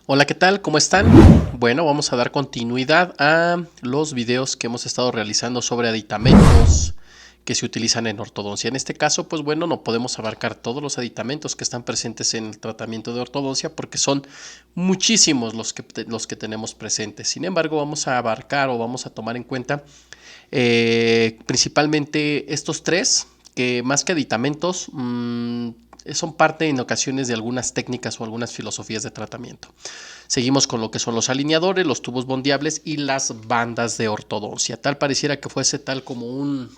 Hola, ¿qué tal? ¿Cómo están? Bueno, vamos a dar continuidad a los videos que hemos estado realizando sobre aditamentos que se utilizan en ortodoncia. En este caso, pues bueno, no podemos abarcar todos los aditamentos que están presentes en el tratamiento de ortodoncia porque son muchísimos los que tenemos presentes. Sin embargo, vamos a abarcar o vamos a tomar en cuenta principalmente estos tres, que más que aditamentos, son parte en ocasiones de algunas técnicas o algunas filosofías de tratamiento. Seguimos con lo que son los alineadores, los tubos bondeables y las bandas de ortodoncia. Tal pareciera que fuese tal como un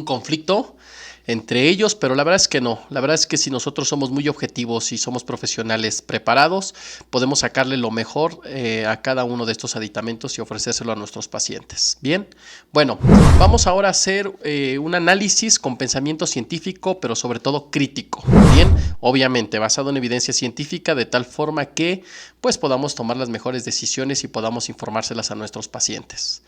conflicto entre ellos, pero la verdad es que no. La verdad es que si nosotros somos muy objetivos y somos profesionales preparados, podemos sacarle lo mejor a cada uno de estos aditamentos y ofrecérselo a nuestros pacientes. Bien, bueno, vamos ahora a hacer un análisis con pensamiento científico, pero sobre todo crítico. Bien, obviamente basado en evidencia científica, de tal forma que pues podamos tomar las mejores decisiones y podamos informárselas a nuestros pacientes.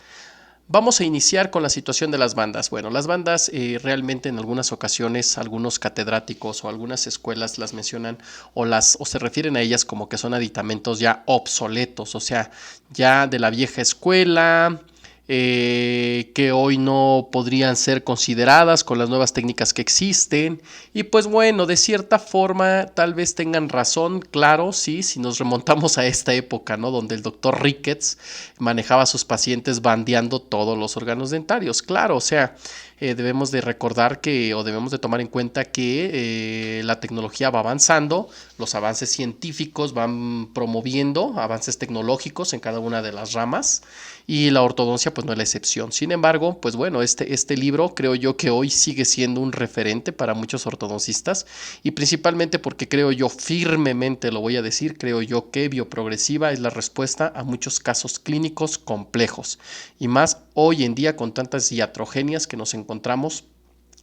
Vamos a iniciar con la situación de las bandas. Bueno, las bandas realmente en algunas ocasiones algunos catedráticos o algunas escuelas las mencionan o se refieren a ellas como que son aditamentos ya obsoletos, o sea, ya de la vieja escuela, que hoy no podrían ser consideradas con las nuevas técnicas que existen. Y pues bueno, de cierta forma tal vez tengan razón, claro, sí, si nos remontamos a esta época, ¿no? Donde el doctor Ricketts manejaba a sus pacientes bandeando todos los órganos dentarios, claro, o sea, debemos de recordar que o debemos de tomar en cuenta que la tecnología va avanzando, los avances científicos van promoviendo avances tecnológicos en cada una de las ramas y la ortodoncia pues no es la excepción. Sin embargo, pues bueno, este libro creo yo que hoy sigue siendo un referente para muchos ortodoncistas y principalmente porque creo yo firmemente, lo voy a decir, creo yo que bioprogresiva es la respuesta a muchos casos clínicos complejos y más hoy en día con tantas iatrogenias que nos encontramos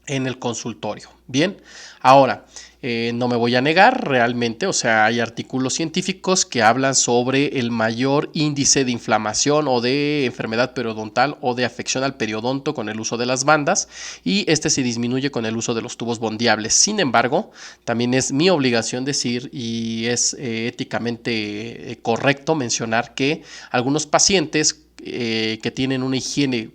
en el consultorio. Bien, ahora, no me voy a negar realmente, o sea, hay artículos científicos que hablan sobre el mayor índice de inflamación o de enfermedad periodontal o de afección al periodonto con el uso de las bandas y este se disminuye con el uso de los tubos bondeables. Sin embargo, también es mi obligación decir y es éticamente correcto mencionar que algunos pacientes que tienen una higiene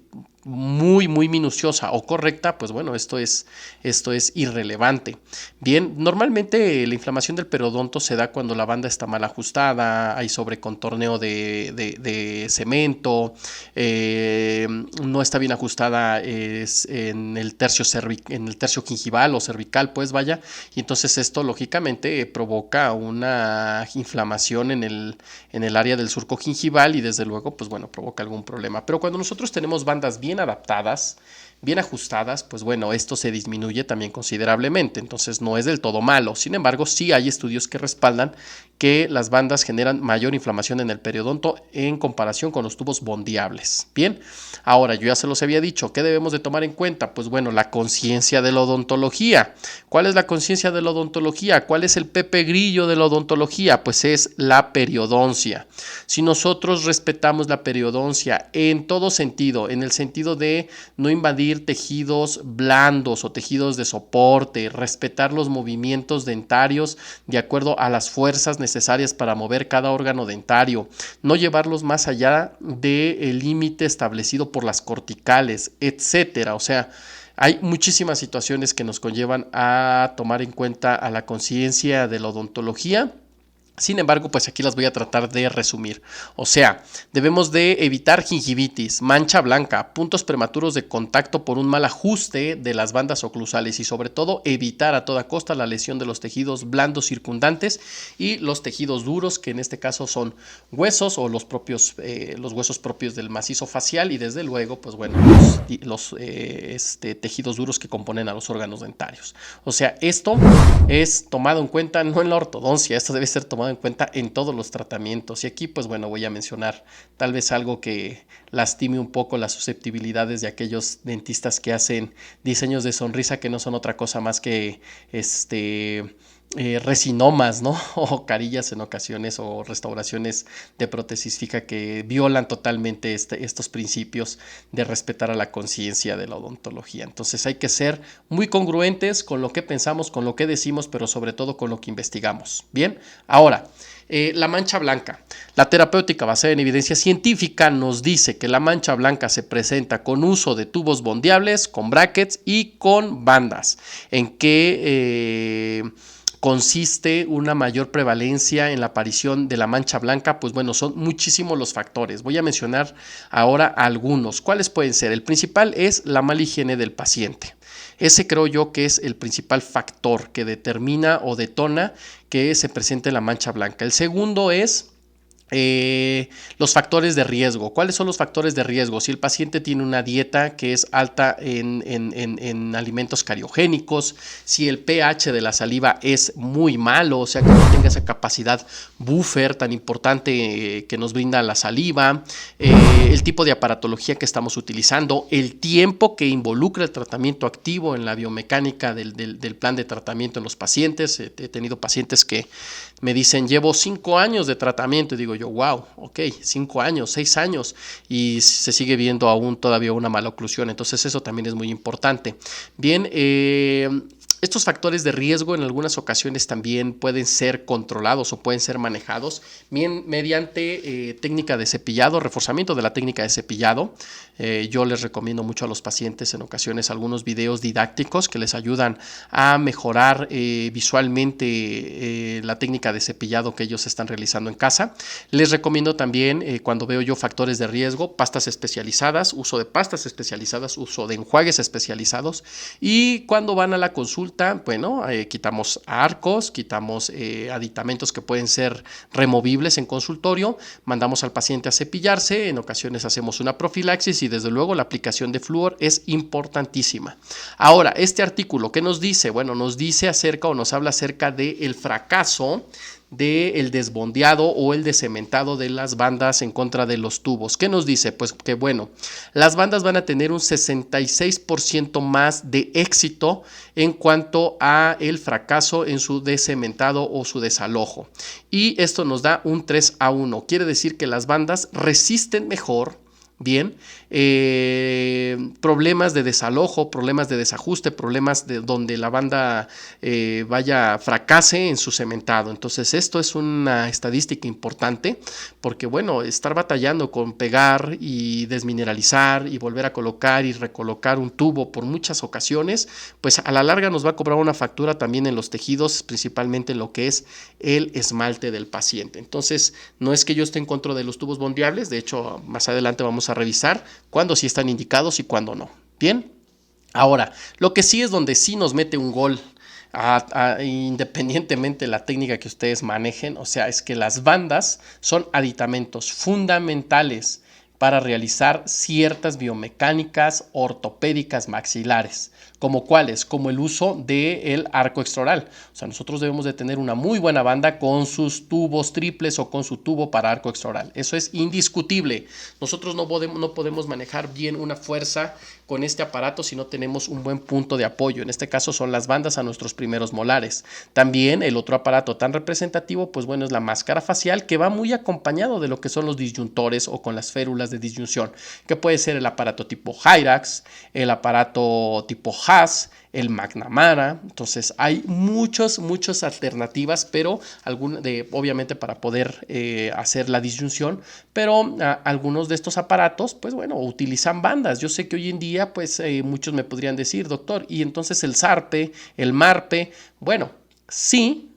muy minuciosa o correcta, pues bueno, esto es irrelevante. Bien, normalmente la inflamación del periodonto se da cuando la banda está mal ajustada, hay sobrecontorneo de cemento, no está bien ajustada en el tercio gingival o cervical, pues vaya, y entonces esto lógicamente provoca una inflamación en el área del surco gingival y desde luego, pues bueno, provoca algún problema. Pero cuando nosotros tenemos bandas bien adaptadas, bien ajustadas, pues bueno, esto se disminuye también considerablemente, entonces no es del todo malo. Sin embargo, sí hay estudios que respaldan que las bandas generan mayor inflamación en el periodonto en comparación con los tubos bondeables. Bien, ahora yo ya se los había dicho, ¿qué debemos de tomar en cuenta? Pues bueno, la conciencia de la odontología. ¿Cuál es la conciencia de la odontología? ¿Cuál es el pepe grillo de la odontología? Pues es la periodoncia. Si nosotros respetamos la periodoncia en todo sentido, en el sentido de no invadir tejidos blandos o tejidos de soporte, respetar los movimientos dentarios de acuerdo a las fuerzas necesarias para mover cada órgano dentario, no llevarlos más allá del límite establecido por las corticales, etcétera. O sea, hay muchísimas situaciones que nos conllevan a tomar en cuenta a la conciencia de la odontología. Sin embargo, pues aquí las voy a tratar de resumir. O sea, debemos de evitar gingivitis, mancha blanca, puntos prematuros de contacto por un mal ajuste de las bandas oclusales y sobre todo evitar a toda costa la lesión de los tejidos blandos circundantes y los tejidos duros, que en este caso son huesos o los huesos propios del macizo facial y desde luego, pues bueno, los tejidos duros que componen a los órganos dentarios. O sea, esto es tomado en cuenta no en la ortodoncia, esto debe ser tomado en cuenta en todos los tratamientos. Y aquí, pues bueno, voy a mencionar tal vez algo que lastime un poco las susceptibilidades de aquellos dentistas que hacen diseños de sonrisa que no son otra cosa más que resinomas, ¿no? O carillas en ocasiones o restauraciones de prótesis fija que violan totalmente estos principios de respetar a la conciencia de la odontología. Entonces hay que ser muy congruentes con lo que pensamos, con lo que decimos, pero sobre todo con lo que investigamos. Bien, ahora, la mancha blanca. La terapéutica basada en evidencia científica nos dice que la mancha blanca se presenta con uso de tubos bondeables, con brackets y con bandas. ¿En qué consiste una mayor prevalencia en la aparición de la mancha blanca? Pues bueno, son muchísimos los factores. Voy a mencionar ahora algunos. ¿Cuáles pueden ser? El principal es la mala higiene del paciente. Ese creo yo que es el principal factor que determina o detona que se presente la mancha blanca. El segundo es los factores de riesgo. ¿Cuáles son los factores de riesgo? Si el paciente tiene una dieta que es alta en alimentos cariogénicos, si el pH de la saliva es muy malo, o sea que no tenga esa capacidad buffer tan importante que nos brinda la saliva, el tipo de aparatología que estamos utilizando, el tiempo que involucra el tratamiento activo en la biomecánica del plan de tratamiento en los pacientes. He tenido pacientes que me dicen, llevo 5 años de tratamiento, y digo yo, wow, ok, 5 años, 6 años, y se sigue viendo aún todavía una mala oclusión. Entonces eso también es muy importante. Bien, estos factores de riesgo en algunas ocasiones también pueden ser controlados o pueden ser manejados bien mediante técnica de cepillado, reforzamiento de la técnica de cepillado. Yo les recomiendo mucho a los pacientes en ocasiones algunos videos didácticos que les ayudan a mejorar visualmente la técnica de cepillado que ellos están realizando en casa. Les recomiendo también, cuando veo yo factores de riesgo, pastas especializadas, uso de pastas especializadas, uso de enjuagues especializados, y cuando van a la consulta, bueno, quitamos arcos, quitamos aditamentos que pueden ser removibles en consultorio, mandamos al paciente a cepillarse, en ocasiones hacemos una profilaxis y desde luego la aplicación de flúor es importantísima. Ahora, este artículo, ¿qué nos dice? Bueno, nos dice acerca o nos habla acerca del fracaso del desbondeado o el descementado de las bandas en contra de los tubos. ¿Qué nos dice? Pues que bueno, las bandas van a tener un 66% más de éxito en cuanto a el fracaso en su descementado o su desalojo. Y esto nos da un 3-1. Quiere decir que las bandas resisten mejor, bien, problemas de desalojo, problemas de desajuste, problemas de donde la banda fracase en su cementado. Entonces esto es una estadística importante porque bueno, estar batallando con pegar y desmineralizar y volver a colocar y recolocar un tubo por muchas ocasiones, pues a la larga nos va a cobrar una factura también en los tejidos, principalmente en lo que es el esmalte del paciente. Entonces no es que yo esté en contra de los tubos bondeables, de hecho más adelante vamos a revisar cuándo sí están indicados y cuándo no. Bien, ahora, lo que sí es donde sí nos mete un gol, independientemente de la técnica que ustedes manejen, o sea, es que las bandas son aditamentos fundamentales para realizar ciertas biomecánicas ortopédicas maxilares. ¿Como cuáles? Como el uso del arco extraoral. O sea, nosotros debemos de tener una muy buena banda con sus tubos triples o con su tubo para arco extraoral. Eso es indiscutible. Nosotros no podemos manejar bien una fuerza con este aparato si no tenemos un buen punto de apoyo. En este caso son las bandas a nuestros primeros molares. También el otro aparato tan representativo, pues bueno, es la máscara facial, que va muy acompañado de lo que son los disyuntores o con las férulas de disyunción, que puede ser el aparato tipo Hyrax, el aparato tipo Haas, el McNamara. Entonces hay muchas alternativas, pero obviamente para poder hacer la disyunción, pero algunos de estos aparatos, pues bueno, utilizan bandas. Yo sé que hoy en día, pues muchos me podrían decir, doctor, y entonces el SARPE, el MARPE, bueno, sí,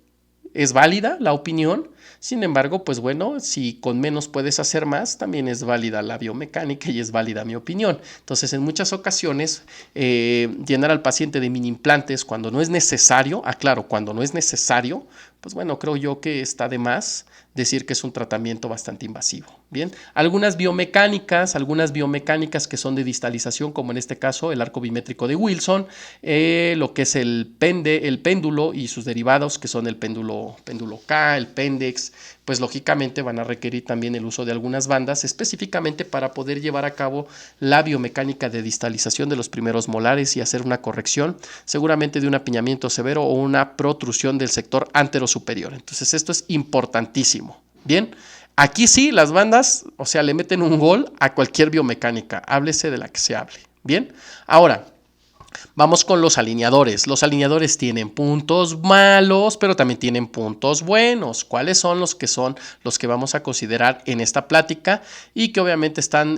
es válida la opinión. Sin embargo, pues bueno, si con menos puedes hacer más, también es válida la biomecánica y es válida mi opinión. Entonces, en muchas ocasiones, llenar al paciente de mini implantes cuando no es necesario, aclaro, cuando no es necesario, pues bueno, creo yo que está de más decir que es un tratamiento bastante invasivo. Bien, algunas biomecánicas que son de distalización, como en este caso el arco bimétrico de Wilson, lo que es el péndulo y sus derivados, que son el péndulo K, el Pendex, pues lógicamente van a requerir también el uso de algunas bandas específicamente para poder llevar a cabo la biomecánica de distalización de los primeros molares y hacer una corrección seguramente de un apiñamiento severo o una protrusión del sector anterosuperior. Entonces esto es importantísimo. Bien, aquí sí las bandas, o sea, le meten un gol a cualquier biomecánica, háblese de la que se hable. Bien, ahora vamos con los alineadores. Los alineadores tienen puntos malos, pero también tienen puntos buenos. ¿Cuáles son los que vamos a considerar en esta plática y que obviamente están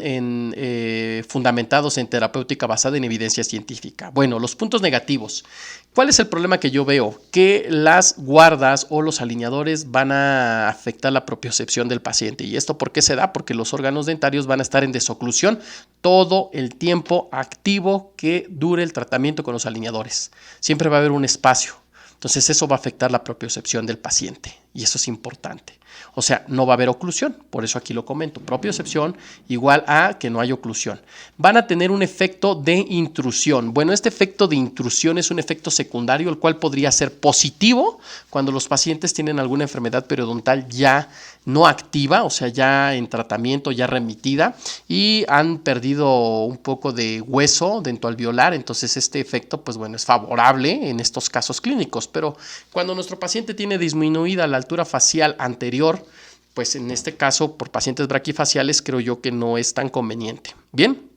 fundamentados en terapéutica basada en evidencia científica? Bueno, los puntos negativos. ¿Cuál es el problema que yo veo? Que las guardas o los alineadores van a afectar la propiocepción del paciente. ¿Y esto por qué se da? Porque los órganos dentarios van a estar en desoclusión todo el tiempo activo que dure el tratamiento con los alineadores. Siempre va a haber un espacio. Entonces eso va a afectar la propiocepción del paciente y eso es importante. O sea, no va a haber oclusión, por eso aquí lo comento. Propiocepción igual a que no hay oclusión. Van a tener un efecto de intrusión. Bueno, este efecto de intrusión es un efecto secundario, el cual podría ser positivo cuando los pacientes tienen alguna enfermedad periodontal ya no activa, o sea, ya en tratamiento, ya remitida y han perdido un poco de hueso dentoalveolar. Entonces este efecto, pues bueno, es favorable en estos casos clínicos, pero cuando nuestro paciente tiene disminuida la altura facial anterior, pues en este caso por pacientes braquifaciales creo yo que no es tan conveniente. Bien.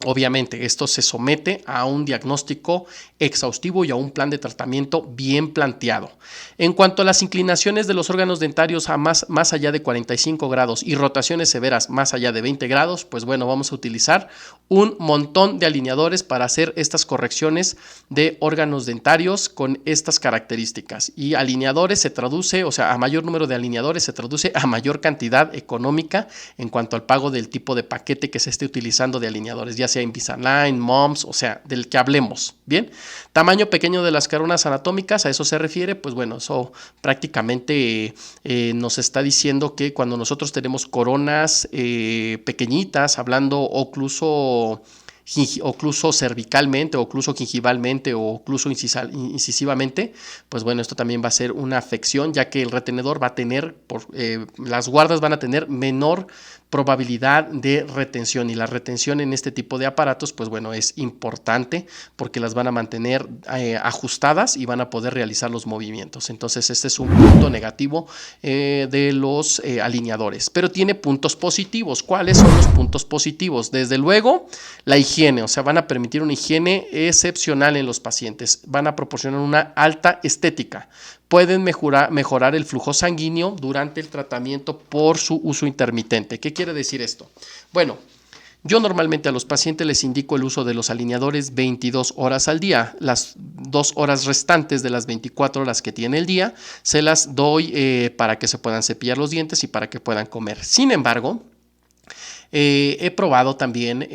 Obviamente, esto se somete a un diagnóstico exhaustivo y a un plan de tratamiento bien planteado. En cuanto a las inclinaciones de los órganos dentarios a más allá de 45 grados y rotaciones severas más allá de 20 grados, pues bueno, vamos a utilizar un montón de alineadores para hacer estas correcciones de órganos dentarios con estas características. Y alineadores se traduce, o sea, a mayor número de alineadores se traduce a mayor cantidad económica en cuanto al pago del tipo de paquete que se esté utilizando de alineadores, ya sea Invisalign, MOMS, o sea, del que hablemos. Bien, tamaño pequeño de las coronas anatómicas, a eso se refiere, pues bueno, eso prácticamente nos está diciendo que cuando nosotros tenemos coronas pequeñitas, hablando ocluso cervicalmente, ocluso gingivalmente o ocluso incisivamente, pues bueno, esto también va a ser una afección, ya que el retenedor va a tener, las guardas van a tener menor probabilidad de retención, y la retención en este tipo de aparatos, pues bueno, es importante porque las van a mantener ajustadas y van a poder realizar los movimientos. Entonces este es un punto negativo de los alineadores, pero tiene puntos positivos. ¿Cuáles son los puntos positivos? Desde luego, la higiene, o sea, van a permitir una higiene excepcional en los pacientes, van a proporcionar una alta estética. Pueden mejorar el flujo sanguíneo durante el tratamiento por su uso intermitente. ¿Qué quiere decir esto? Bueno, yo normalmente a los pacientes les indico el uso de los alineadores 22 horas al día. Las 2 horas restantes de las 24 horas que tiene el día se las doy para que se puedan cepillar los dientes y para que puedan comer. Sin embargo, he probado también,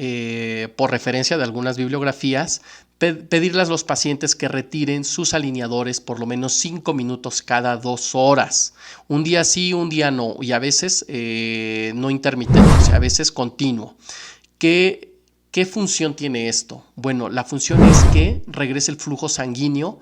por referencia de algunas bibliografías, pedirles a los pacientes que retiren sus alineadores por lo menos 5 minutos cada 2 horas. Un día sí, un día no, y a veces no intermitente, o sea, a veces continuo. ¿Qué función tiene esto? Bueno, la función es que regrese el flujo sanguíneo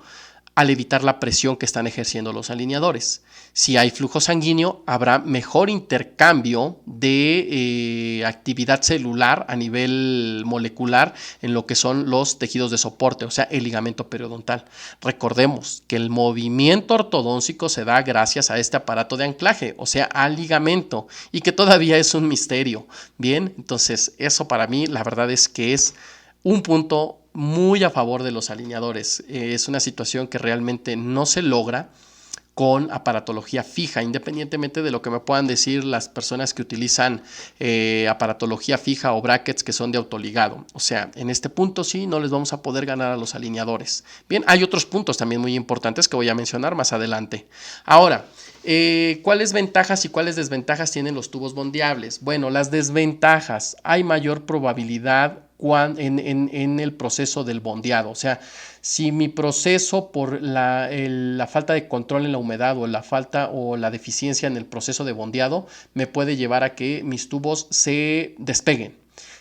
al evitar la presión que están ejerciendo los alineadores. Si hay flujo sanguíneo, habrá mejor intercambio de actividad celular a nivel molecular en lo que son los tejidos de soporte, o sea, el ligamento periodontal. Recordemos que el movimiento ortodóntico se da gracias a este aparato de anclaje, o sea, al ligamento, y que todavía es un misterio. Bien, entonces eso para mí la verdad es que es un punto muy a favor de los alineadores. Es una situación que realmente no se logra con aparatología fija, independientemente de lo que me puedan decir las personas que utilizan aparatología fija o brackets que son de autoligado. O sea, en este punto sí no les vamos a poder ganar a los alineadores. Bien, hay otros puntos también muy importantes que voy a mencionar más adelante. Ahora, ¿cuáles ventajas y cuáles desventajas tienen los tubos bondeables? Bueno, las desventajas, hay mayor probabilidad en el proceso del bondeado. O sea, si mi proceso por la falta de control en la humedad o la falta o la deficiencia en el proceso de bondeado me puede llevar a que mis tubos se despeguen.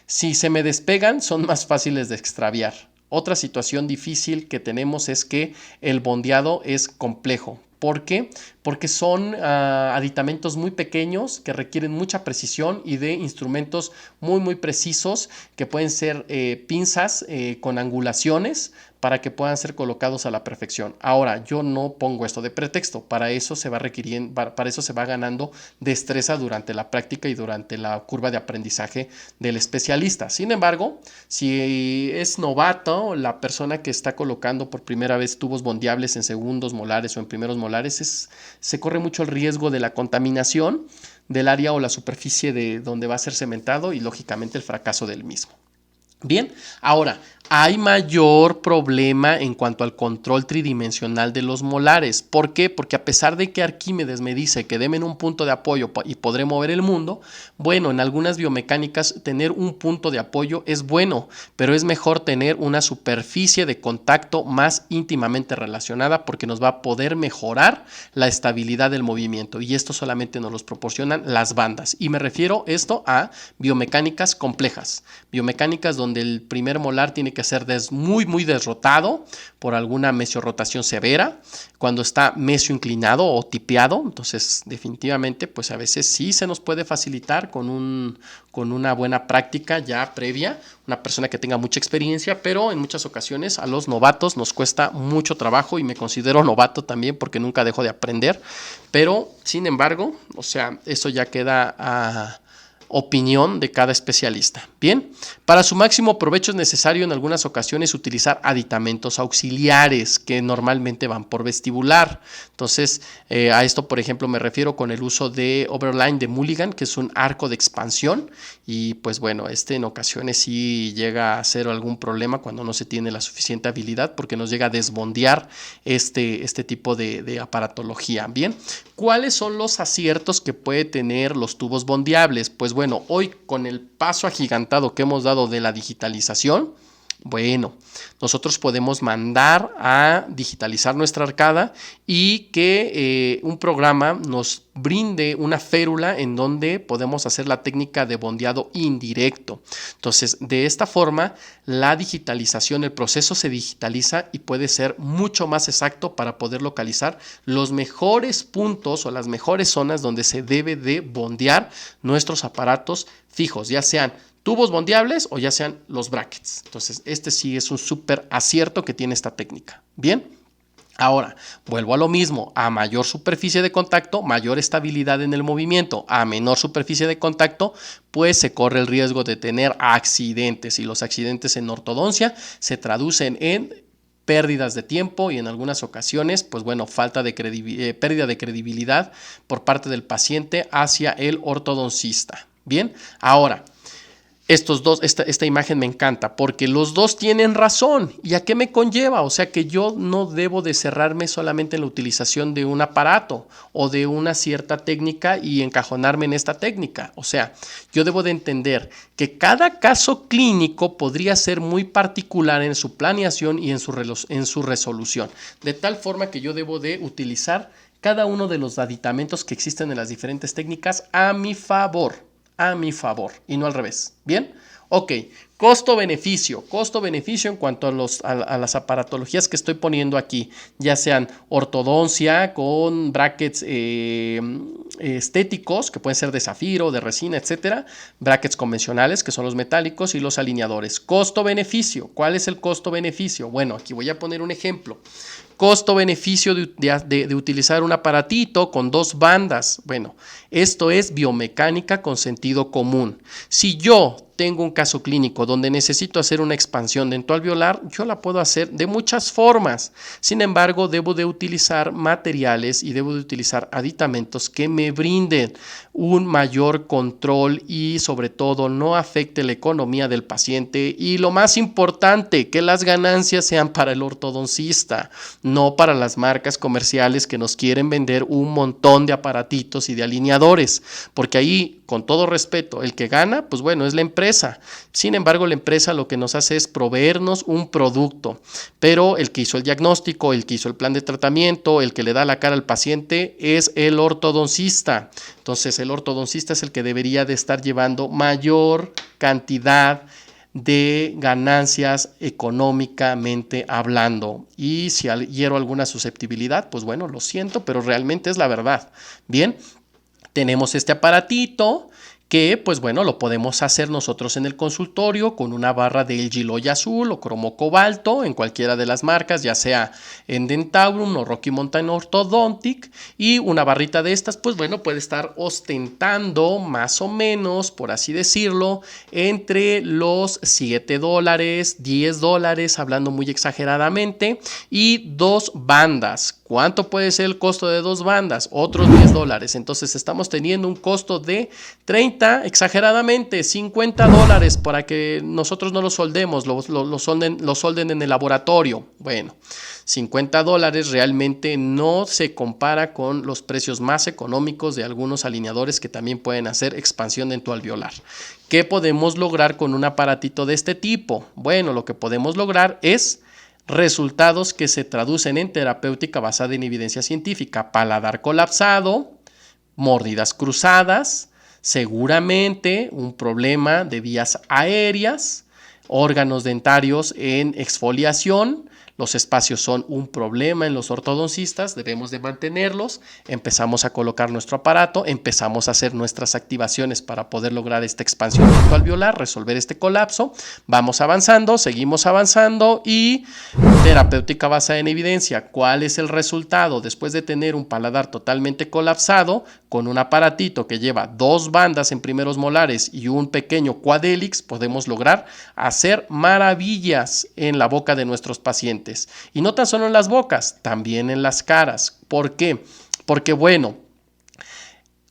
Si se me despegan, son más fáciles de extraviar. Otra situación difícil que tenemos es que el bondeado es complejo. ¿Por qué? Porque son aditamentos muy pequeños que requieren mucha precisión y de instrumentos muy precisos que pueden ser pinzas con angulaciones para que puedan ser colocados a la perfección. Ahora, yo no pongo esto de pretexto, para eso se va requiriendo, para eso se va ganando destreza durante la práctica y durante la curva de aprendizaje del especialista. Sin embargo, si es novato la persona que está colocando por primera vez tubos bondeables en segundos molares o en primeros molares, se corre mucho el riesgo de la contaminación del área o la superficie de donde va a ser cementado y lógicamente el fracaso del mismo. Bien, ahora, hay mayor problema en cuanto al control tridimensional de los molares. ¿Por qué? Porque a pesar de que Arquímedes me dice que deme un punto de apoyo y podré mover el mundo, bueno, en algunas biomecánicas tener un punto de apoyo es bueno, pero es mejor tener una superficie de contacto más íntimamente relacionada porque nos va a poder mejorar la estabilidad del movimiento y esto solamente nos los proporcionan las bandas. Y me refiero esto a biomecánicas complejas, biomecánicas donde el primer molar tiene que ser muy desrotado por alguna mesiorotación severa, cuando está mesio inclinado o tipeado, entonces definitivamente pues a veces sí se nos puede facilitar con una buena práctica ya previa, una persona que tenga mucha experiencia, pero en muchas ocasiones a los novatos nos cuesta mucho trabajo y me considero novato también porque nunca dejo de aprender, pero sin embargo, o sea, eso ya queda a opinión de cada especialista. Bien, para su máximo provecho es necesario en algunas ocasiones utilizar aditamentos auxiliares que normalmente van por vestibular. Entonces, a esto, por ejemplo, me refiero con el uso de Overline de Mulligan, que es un arco de expansión y pues bueno, en ocasiones sí llega a ser algún problema cuando no se tiene la suficiente habilidad porque nos llega a desbondear este tipo de aparatología. Bien, ¿cuáles son los aciertos que puede tener los tubos bondeables? Pues bueno, hoy con el paso agigantado que hemos dado de la digitalización, bueno, nosotros podemos mandar a digitalizar nuestra arcada y que un programa nos brinde una férula en donde podemos hacer la técnica de bondeado indirecto. Entonces, de esta forma, la digitalización, el proceso se digitaliza y puede ser mucho más exacto para poder localizar los mejores puntos o las mejores zonas donde se debe de bondear nuestros aparatos fijos, ya sean tubos bondeables o ya sean los brackets. Entonces, este sí es un súper acierto que tiene esta técnica. Bien. Ahora, vuelvo a lo mismo, a mayor superficie de contacto, mayor estabilidad en el movimiento, a menor superficie de contacto, pues se corre el riesgo de tener accidentes y los accidentes en ortodoncia se traducen en pérdidas de tiempo y en algunas ocasiones, pues bueno, pérdida de credibilidad por parte del paciente hacia el ortodoncista. Bien, ahora, estos dos, esta imagen me encanta porque los dos tienen razón. ¿Y a qué me conlleva? O sea que yo no debo de cerrarme solamente en la utilización de un aparato o de una cierta técnica y encajonarme en esta técnica. O sea, yo debo de entender que cada caso clínico podría ser muy particular en su planeación y en su resolución. De tal forma que yo debo de utilizar cada uno de los aditamentos que existen en las diferentes técnicas a mi favor y no al revés. ¿Bien? Ok, costo-beneficio en cuanto a las aparatologías que estoy poniendo aquí, ya sean ortodoncia con brackets estéticos, que pueden ser de zafiro, de resina, etcétera, brackets convencionales, que son los metálicos, y los alineadores. Costo-beneficio, ¿cuál es el costo-beneficio? Bueno, aquí voy a poner un ejemplo. Costo-beneficio de utilizar un aparatito con dos bandas. Bueno, esto es biomecánica con sentido común. Si yo tengo un caso clínico donde necesito hacer una expansión dental alveolar, yo la puedo hacer de muchas formas. Sin embargo, debo de utilizar materiales y debo de utilizar aditamentos que me brinden un mayor control y sobre todo no afecte la economía del paciente y lo más importante, que las ganancias sean para el ortodoncista, no para las marcas comerciales que nos quieren vender un montón de aparatitos y de alineadores, porque ahí, con todo respeto, el que gana, pues bueno, es la empresa. Sin embargo, la empresa lo que nos hace es proveernos un producto, pero el que hizo el diagnóstico, el que hizo el plan de tratamiento, el que le da la cara al paciente es el ortodoncista. Entonces, el ortodoncista es el que debería de estar llevando mayor cantidad de ganancias económicamente hablando. Y si hiero alguna susceptibilidad, pues bueno, lo siento, pero realmente es la verdad. Bien, tenemos este aparatito que pues bueno, lo podemos hacer nosotros en el consultorio con una barra de LG Loy azul o cromo cobalto en cualquiera de las marcas, ya sea en Dentaurum o Rocky Mountain Orthodontic, y una barrita de estas pues bueno, puede estar ostentando más o menos, por así decirlo, entre los $7, $10, hablando muy exageradamente, y 2 bandas. ¿Cuánto puede ser el costo de 2 bandas? Otros $10. Entonces estamos teniendo un costo de 30, exageradamente, $50 para que nosotros no lo soldemos, lo solden en el laboratorio. Bueno, $50 realmente no se compara con los precios más económicos de algunos alineadores que también pueden hacer expansión dentoalveolar. ¿Qué podemos lograr con un aparatito de este tipo? Bueno, lo que podemos lograr es resultados que se traducen en terapéutica basada en evidencia científica: paladar colapsado, mordidas cruzadas, seguramente un problema de vías aéreas, órganos dentarios en exfoliación. Los espacios son un problema en los ortodoncistas, debemos de mantenerlos. Empezamos a colocar nuestro aparato, empezamos a hacer nuestras activaciones para poder lograr esta expansión dentoalveolar, resolver este colapso. Vamos avanzando, seguimos avanzando y terapéutica basada en evidencia. ¿Cuál es el resultado? Después de tener un paladar totalmente colapsado, con un aparatito que lleva 2 bandas en primeros molares y un pequeño quadélix, podemos lograr hacer maravillas en la boca de nuestros pacientes. Y no tan solo en las bocas, también en las caras. ¿Por qué? Porque bueno,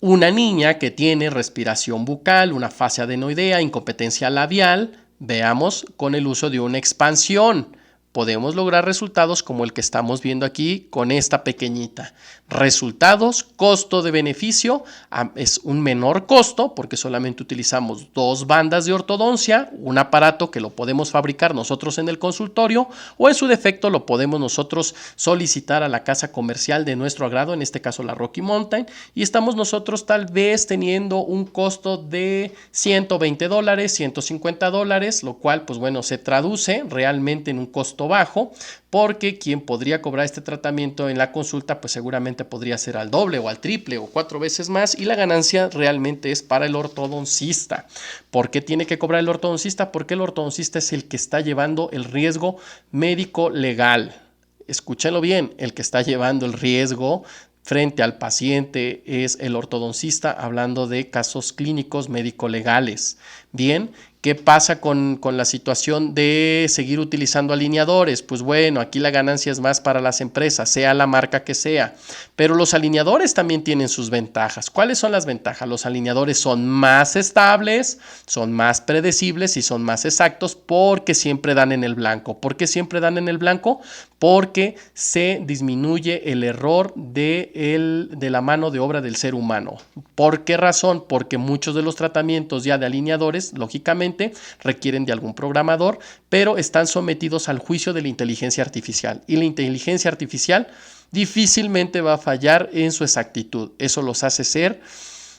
una niña que tiene respiración bucal, una fascia adenoidea, incompetencia labial, veamos con el uso de una expansión podemos lograr resultados como el que estamos viendo aquí con esta pequeñita. Resultados, costo de beneficio, es un menor costo porque solamente utilizamos 2 bandas de ortodoncia, un aparato que lo podemos fabricar nosotros en el consultorio o en su defecto lo podemos nosotros solicitar a la casa comercial de nuestro agrado, en este caso la Rocky Mountain, y estamos nosotros tal vez teniendo un costo de $120, $150, lo cual pues bueno se traduce realmente en un costo bajo, porque quien podría cobrar este tratamiento en la consulta pues seguramente podría ser al doble o al triple o 4 veces más, y la ganancia realmente es para el ortodoncista. ¿Por qué tiene que cobrar el ortodoncista? Porque el ortodoncista es el que está llevando el riesgo médico legal. Escúchenlo bien, el que está llevando el riesgo frente al paciente es el ortodoncista, hablando de casos clínicos médico-legales. Bien, ¿qué pasa con la situación de seguir utilizando alineadores? Pues bueno, aquí la ganancia es más para las empresas, sea la marca que sea, pero los alineadores también tienen sus ventajas. ¿Cuáles son las ventajas? Los alineadores son más estables, son más predecibles y son más exactos porque siempre dan en el blanco. ¿Por qué siempre dan en el blanco? Porque se disminuye el error de la mano de obra del ser humano. ¿Por qué razón? Porque muchos de los tratamientos ya de alineadores, lógicamente, requieren de algún programador, pero están sometidos al juicio de la inteligencia artificial. Y la inteligencia artificial difícilmente va a fallar en su exactitud. Eso los hace ser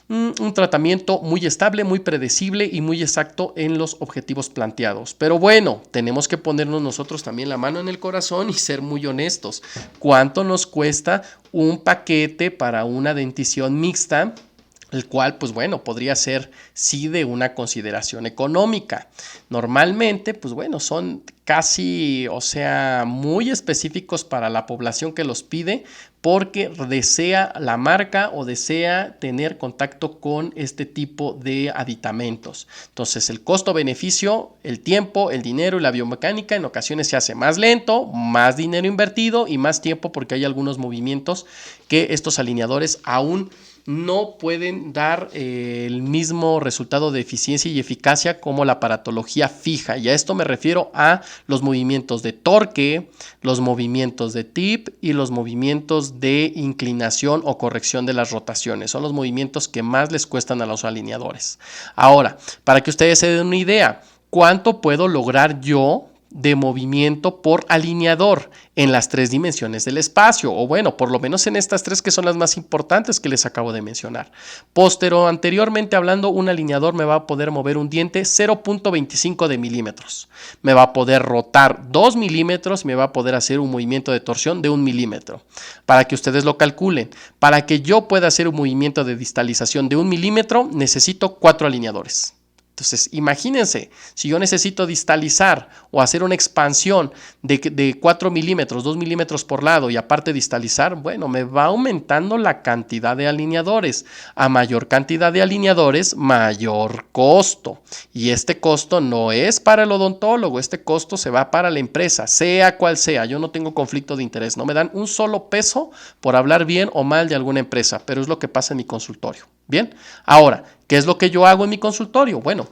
un tratamiento muy estable, muy predecible y muy exacto en los objetivos planteados. Pero bueno, tenemos que ponernos nosotros también la mano en el corazón y ser muy honestos. ¿Cuánto nos cuesta un paquete para una dentición mixta? El cual, pues bueno, podría ser sí de una consideración económica. Normalmente, pues bueno, son casi, o sea, muy específicos para la población que los pide porque desea la marca o desea tener contacto con este tipo de aditamentos. Entonces, el costo-beneficio, el tiempo, el dinero y la biomecánica en ocasiones se hace más lento, más dinero invertido y más tiempo porque hay algunos movimientos que estos alineadores aún no pueden dar el mismo resultado de eficiencia y eficacia como la aparatología fija. Y a esto me refiero a los movimientos de torque, los movimientos de tip y los movimientos de inclinación o corrección de las rotaciones. Son los movimientos que más les cuestan a los alineadores. Ahora, para que ustedes se den una idea, ¿cuánto puedo lograr yo de movimiento por alineador en las 3 dimensiones del espacio, o bueno, por lo menos en estas 3 que son las más importantes que les acabo de mencionar. Anteriormente hablando, un alineador me va a poder mover un diente 0.25 de milímetros, me va a poder rotar 2 milímetros y me va a poder hacer un movimiento de torsión de 1 milímetro. Para que ustedes lo calculen, para que yo pueda hacer un movimiento de distalización de 1 milímetro, necesito 4 alineadores. Entonces, imagínense, si yo necesito distalizar o hacer una expansión de 4 milímetros, 2 milímetros por lado y aparte distalizar, bueno, me va aumentando la cantidad de alineadores. A mayor cantidad de alineadores, mayor costo. Y este costo no es para el odontólogo, este costo se va para la empresa, sea cual sea. Yo no tengo conflicto de interés, no me dan un solo peso por hablar bien o mal de alguna empresa, pero es lo que pasa en mi consultorio. Bien, ahora, ¿qué es lo que yo hago en mi consultorio? Bueno,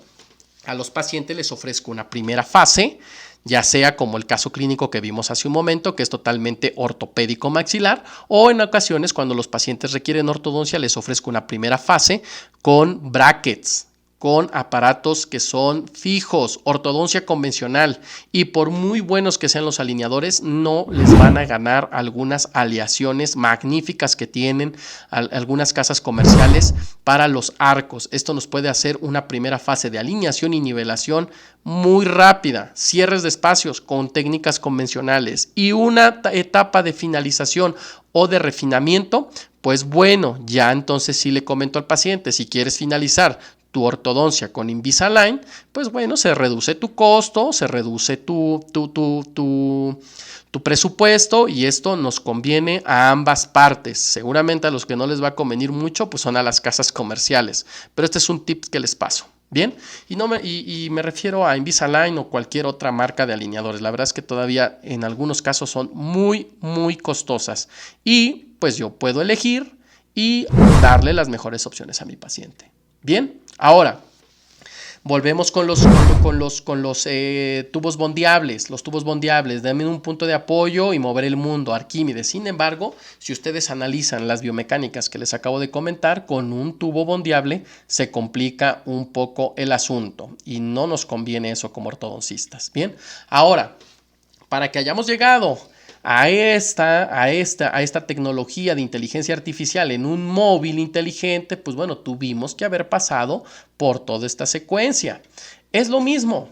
a los pacientes les ofrezco una primera fase, ya sea como el caso clínico que vimos hace un momento, que es totalmente ortopédico maxilar, o en ocasiones cuando los pacientes requieren ortodoncia, les ofrezco una primera fase con brackets, con aparatos que son fijos, ortodoncia convencional, y por muy buenos que sean los alineadores, no les van a ganar algunas aleaciones magníficas que tienen algunas casas comerciales para los arcos. Esto nos puede hacer una primera fase de alineación y nivelación muy rápida, cierres de espacios con técnicas convencionales y una etapa de finalización o de refinamiento. Pues bueno, ya entonces sí le comento al paciente, si quieres finalizar tu ortodoncia con Invisalign, pues bueno, se reduce tu costo, se reduce tu presupuesto y esto nos conviene a ambas partes. Seguramente a los que no les va a convenir mucho, pues son a las casas comerciales, pero este es un tip que les paso. Bien, y me refiero a Invisalign o cualquier otra marca de alineadores. La verdad es que todavía en algunos casos son muy, muy costosas y pues yo puedo elegir y darle las mejores opciones a mi paciente. Bien, ahora volvemos con los tubos bondeables. Los tubos bondeables, denme un punto de apoyo y mover el mundo, Arquímedes. Sin embargo, si ustedes analizan las biomecánicas que les acabo de comentar, con un tubo bondeable se complica un poco el asunto y no nos conviene eso como ortodoncistas. Bien, ahora, para que hayamos llegado a esta tecnología de inteligencia artificial en un móvil inteligente, pues bueno, tuvimos que haber pasado por toda esta secuencia. Es lo mismo.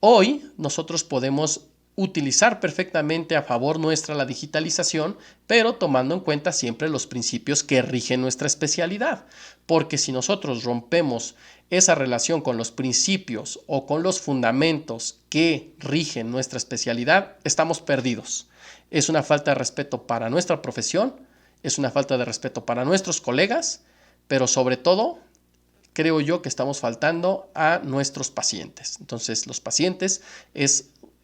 Hoy nosotros podemos utilizar perfectamente a favor nuestra la digitalización, pero tomando en cuenta siempre los principios que rigen nuestra especialidad. Porque si nosotros rompemos esa relación con los principios o con los fundamentos que rigen nuestra especialidad, estamos perdidos. Es una falta de respeto para nuestra profesión, es una falta de respeto para nuestros colegas, pero sobre todo creo yo que estamos faltando a nuestros pacientes. Entonces los pacientes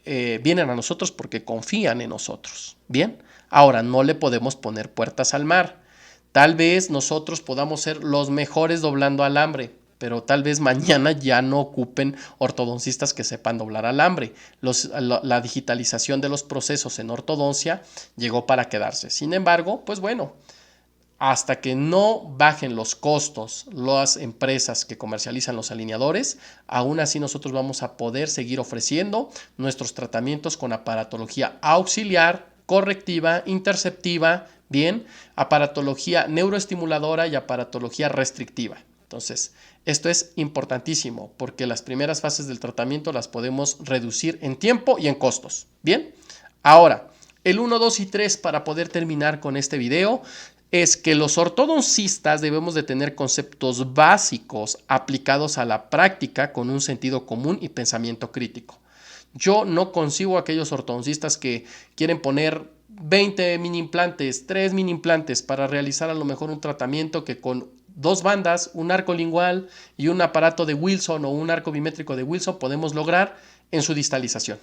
vienen a nosotros porque confían en nosotros. Bien, ahora no le podemos poner puertas al mar. Tal vez nosotros podamos ser los mejores doblando alambre, pero tal vez mañana ya no ocupen ortodoncistas que sepan doblar alambre. La digitalización de los procesos en ortodoncia llegó para quedarse. Sin embargo, pues bueno, hasta que no bajen los costos las empresas que comercializan los alineadores, aún así nosotros vamos a poder seguir ofreciendo nuestros tratamientos con aparatología auxiliar, correctiva, interceptiva, bien, aparatología neuroestimuladora y aparatología restrictiva. Entonces, esto es importantísimo porque las primeras fases del tratamiento las podemos reducir en tiempo y en costos. Bien, ahora, el 1, 2 y 3 para poder terminar con este video es que los ortodoncistas debemos de tener conceptos básicos aplicados a la práctica con un sentido común y pensamiento crítico. Yo no concibo a aquellos ortodoncistas que quieren poner 20 mini implantes, 3 mini implantes para realizar a lo mejor un tratamiento que con 2 bandas, un arco lingual y un aparato de Wilson o un arco bimétrico de Wilson podemos lograr en su distalización.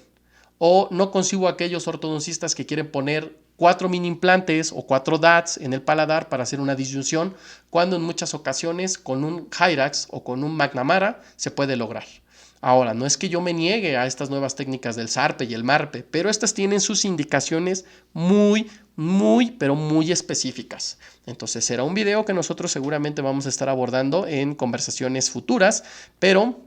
O no concibo a aquellos ortodoncistas que quieren poner 4 mini implantes o 4 DATs en el paladar para hacer una disyunción, cuando en muchas ocasiones con un Hyrax o con un McNamara se puede lograr. Ahora, no es que yo me niegue a estas nuevas técnicas del SARPE y el MARPE, pero estas tienen sus indicaciones muy específicas. Entonces será un video que nosotros seguramente vamos a estar abordando en conversaciones futuras, pero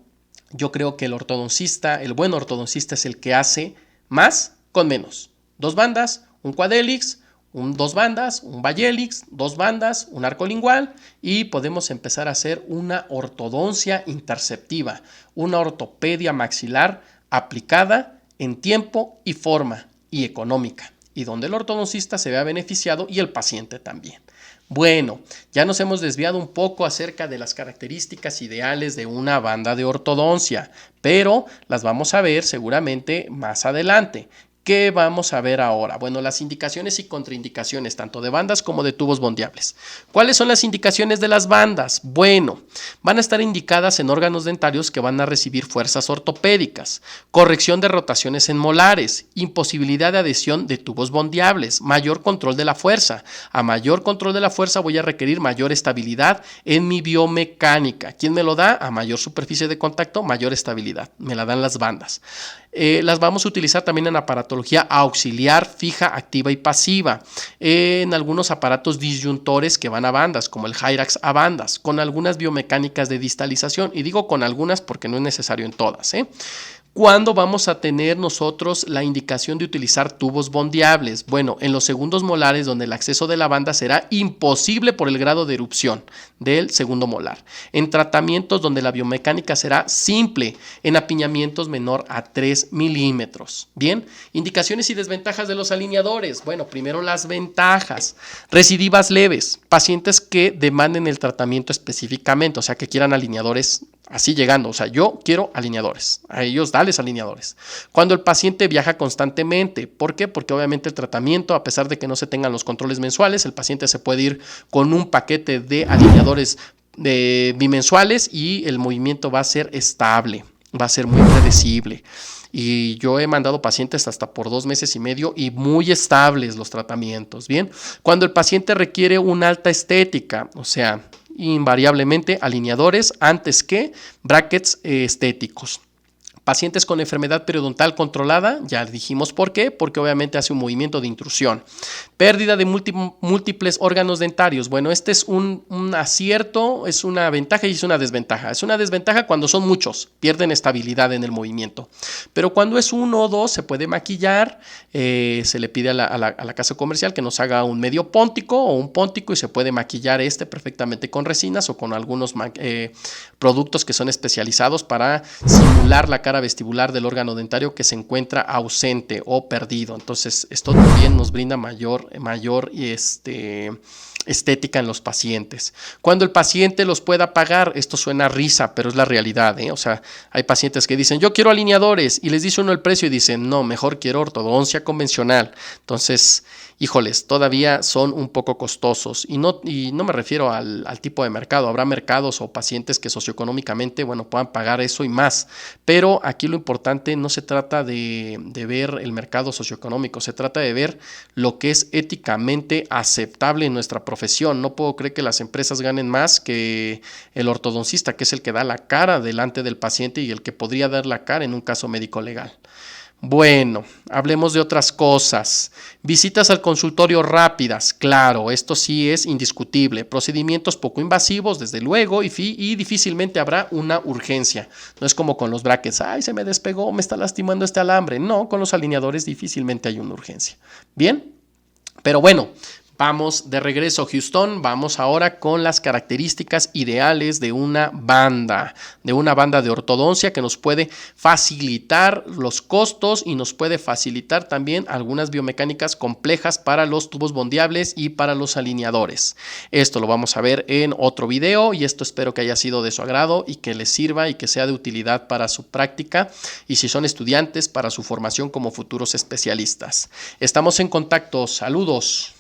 yo creo que el ortodoncista, el buen ortodoncista es el que hace más con menos. 2 bandas, un quadhelix, 2 bandas, un bihelix, 2 bandas, un arco lingual y podemos empezar a hacer una ortodoncia interceptiva, una ortopedia maxilar aplicada en tiempo y forma y económica, y donde el ortodoncista se vea beneficiado y el paciente también. Bueno, ya nos hemos desviado un poco acerca de las características ideales de una banda de ortodoncia, pero las vamos a ver seguramente más adelante. ¿Qué vamos a ver ahora? Bueno, las indicaciones y contraindicaciones tanto de bandas como de tubos bondeables. ¿Cuáles son las indicaciones de las bandas? Bueno, van a estar indicadas en órganos dentarios que van a recibir fuerzas ortopédicas, corrección de rotaciones en molares, imposibilidad de adhesión de tubos bondeables, mayor control de la fuerza. A mayor control de la fuerza voy a requerir mayor estabilidad en mi biomecánica. ¿Quién me lo da? A mayor superficie de contacto, mayor estabilidad. Me la dan las bandas. Las vamos a utilizar también en aparatología auxiliar, fija, activa y pasiva, en algunos aparatos disyuntores que van a bandas, como el Hyrax a bandas, con algunas biomecánicas de distalización, y digo con algunas porque no es necesario en todas, ¿Cuándo vamos a tener nosotros la indicación de utilizar tubos bondeables? Bueno, en los segundos molares, donde el acceso de la banda será imposible por el grado de erupción del segundo molar. En tratamientos donde la biomecánica será simple, en apiñamientos menor a 3 milímetros. Bien, indicaciones y desventajas de los alineadores. Bueno, primero las ventajas. Recidivas leves, pacientes que demanden el tratamiento específicamente, o sea, que quieran alineadores así llegando, o sea, yo quiero alineadores, a ellos dales alineadores. Cuando el paciente viaja constantemente, ¿por qué? Porque obviamente el tratamiento, a pesar de que no se tengan los controles mensuales, el paciente se puede ir con un paquete de alineadores bimensuales y el movimiento va a ser estable, va a ser muy predecible. Y yo he mandado pacientes hasta por 2 meses y medio y muy estables los tratamientos, ¿bien? Cuando el paciente requiere una alta estética, o sea, invariablemente alineadores antes que brackets estéticos. Pacientes con enfermedad periodontal controlada, ya dijimos por qué, porque obviamente hace un movimiento de intrusión. Pérdida de múltiples órganos dentarios. Bueno, este es un acierto, es una ventaja y es una desventaja. Es una desventaja cuando son muchos, pierden estabilidad en el movimiento. Pero cuando es 1 o 2 se puede maquillar, se le pide a la casa comercial que nos haga un medio póntico o un póntico y se puede maquillar perfectamente con resinas o con algunos productos que son especializados para simular la cara vestibular del órgano dentario que se encuentra ausente o perdido. Entonces, esto también nos brinda mayor estética en los pacientes. Cuando el paciente los pueda pagar, esto suena a risa, pero es la realidad, O sea, hay pacientes que dicen, yo quiero alineadores, y les dice uno el precio y dicen, no, mejor quiero ortodoncia convencional. Entonces, híjoles, todavía son un poco costosos y no me refiero al tipo de mercado. Habrá mercados o pacientes que socioeconómicamente, puedan pagar eso y más, pero aquí lo importante no se trata de ver el mercado socioeconómico, se trata de ver lo que es éticamente aceptable en nuestra profesión. No puedo creer que las empresas ganen más que el ortodoncista, que es el que da la cara delante del paciente y el que podría dar la cara en un caso médico legal. Bueno, hablemos de otras cosas. Visitas al consultorio rápidas, claro, esto sí es indiscutible. Procedimientos poco invasivos, desde luego, y difícilmente habrá una urgencia. No es como con los brackets, ay, se me despegó, me está lastimando este alambre. No, con los alineadores difícilmente hay una urgencia. Bien, pero bueno, vamos de regreso, Houston. Vamos ahora con las características ideales de una banda de ortodoncia que nos puede facilitar los costos y nos puede facilitar también algunas biomecánicas complejas para los tubos bondeables y para los alineadores. Esto lo vamos a ver en otro video y esto espero que haya sido de su agrado y que les sirva y que sea de utilidad para su práctica y si son estudiantes para su formación como futuros especialistas. Estamos en contacto. Saludos.